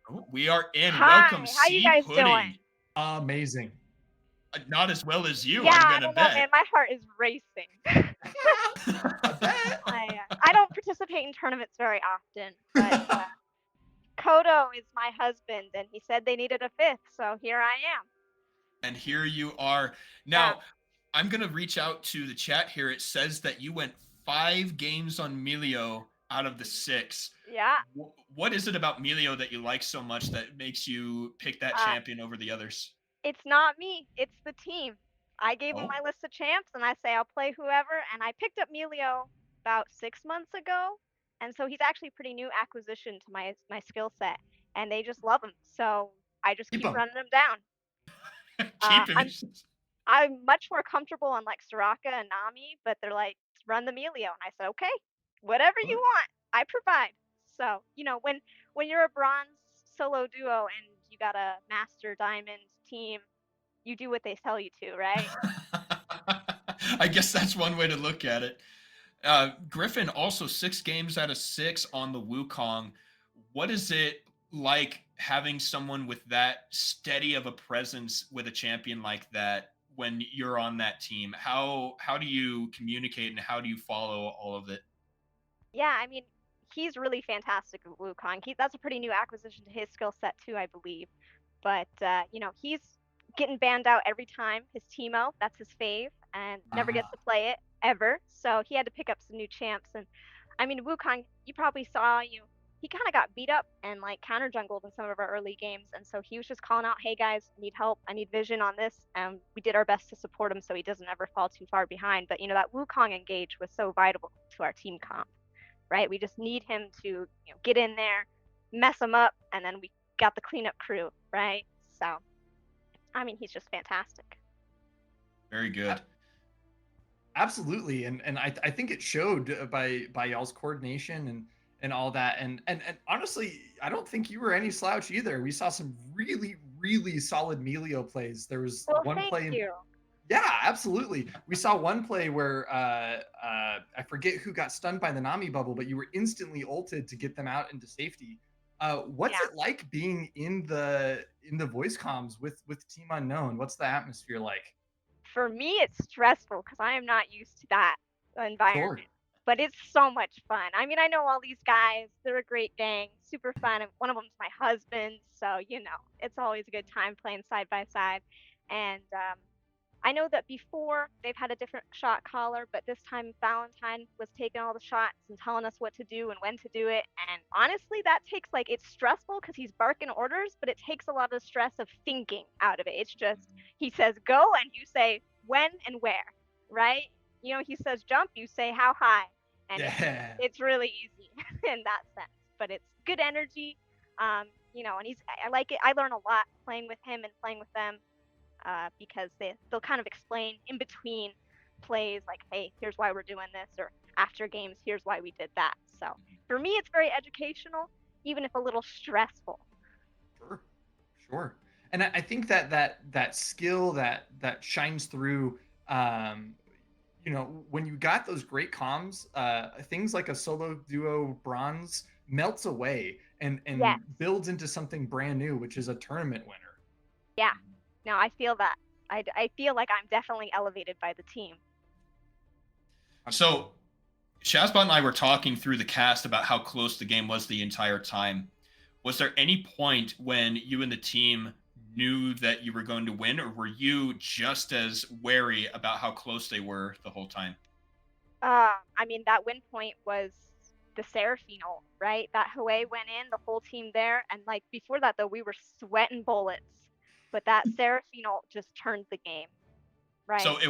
Oh, we are in. Welcome, Hi, how you C guys doing? Pudding. Amazing. Not as well as you, Yeah, I'm I gonna don't know, man. bet. My heart is racing. I bet. I don't participate in tournaments very often, but Kodo is my husband, and he said they needed a fifth, so here I am. And here you are. Yeah, Now, I'm gonna reach out to the chat here. It says that you went 5 games on Melio out of the 6. yeah. What is it about Melio that you like so much that makes you pick that Uh, champion over the others? it's not me, it's the team. I gave him Oh, my list of champs, and I say I'll play whoever, and I picked up Melio about 6 months ago, and so he's actually a pretty new acquisition to my skill set, and they just love him. So I just Keep keep them. running him down. keep him. I'm much more comfortable on, like, Soraka and Nami, but they're like, "Run the Melio," and I said, "Okay, whatever you want, I provide." So, when you're a bronze solo duo and you got a master diamond team, you do what they tell you to, right? I guess that's one way to look at it. Griffin also 6 games out of 6 on the Wukong. What is it like having someone with that steady of a presence with a champion like that when you're on that team? How do you communicate and how do you follow all of it? Yeah, I mean, he's really fantastic at Wukong. That's a pretty new acquisition to his skill set too, I believe. But he's getting banned out every time. His Teemo, that's his fave, and never gets to Ah, play it ever. So he had to pick up some new champs. And I mean, Wukong, you probably saw, he kind of got beat up and like counter jungled in some of our early games. And so he was just calling out, "Hey guys, I need help. I need vision on this." And we did our best to support him so he doesn't ever fall too far behind. But that Wukong engage was so vital to our team comp, right? We just need him to, get in there, mess him up, and then we got the cleanup crew, right? So, I mean, he's just fantastic. Very a- good. absolutely. And I think it showed by y'all's coordination and all that. And honestly, I don't think you were any slouch either. We saw some really, really solid Melio plays. There was Well, one thank play in. you. Yeah, absolutely. We saw one play where I forget who got stunned by the Nami bubble, but you were instantly ulted to get them out into safety. What's Yeah. it like being in the voice comms with Team Unknown? What's the atmosphere like? For me, it's stressful because I am not used to that Sure. environment, but it's so much fun. I mean, I know all these guys, they're a great gang, super fun. And one of them's my husband. So, it's always a good time playing side by side. And I know that before they've had a different shot caller, but this time Valentine was taking all the shots and telling us what to do and when to do it. And honestly, that takes like it's stressful because he's barking orders, but it takes a lot of stress of thinking out of it. It's just he says go and you say when and where, right? He says jump, you say how high, and Yeah. it's really easy in that sense. But it's good energy, and I like it. I learn a lot playing with him and playing with them because they'll kind of explain in between plays like, hey, here's why we're doing this, or after games, here's why we did that. So for me, it's very educational, even if a little stressful. Sure. Sure. And I think that skill that shines through um when you got those great comms, things like a solo duo bronze melts away and Yes. builds into something brand new, which is a tournament winner. Yeah. No, I feel that. I feel like I'm definitely elevated by the team. So Shazbot and I were talking through the cast about how close the game was the entire time. Was there any point when you and the team knew that you were going to win, or were you just as wary about how close they were the whole time? I mean, that win point was the Seraphine ult, right? That Hue went in, the whole team there, and like before that though, we were sweating bullets. But that Seraphine ult just turned the game, So right?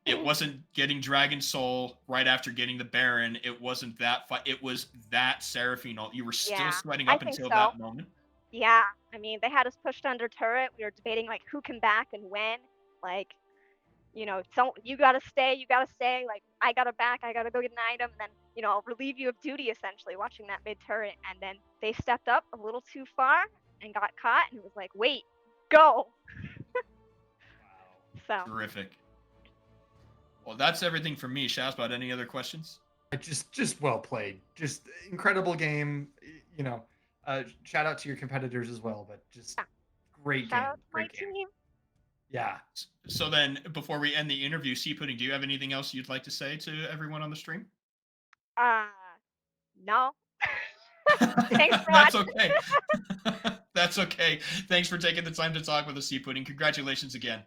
it wasn't getting Dragon Soul right after getting the Baron. It wasn't that fight. It was that Seraphine ult. You were still Yeah, sweating I up think until so. that moment. Yeah, I mean, they had us pushed under turret. We were debating like who can back and when. Like, so you gotta stay, you gotta stay. Like, I gotta back, I gotta go get an item, and then I'll relieve you of duty essentially, watching that mid turret. And then they stepped up a little too far and got caught, and it was like, wait, go. Wow. So Terrific. Well, that's everything from me. Shazbot, any other questions? Just well played. Just incredible game. You know, Shout out to your competitors as well, but just Yeah. great Shout game, out to my great game. team. Yeah. So then, before we end the interview, Sea Pudding, do you have anything else you'd like to say to everyone on the stream? Uh, no. Thanks for That's watching. okay. That's okay. Thanks for taking the time to talk with us, Sea Pudding. Congratulations again.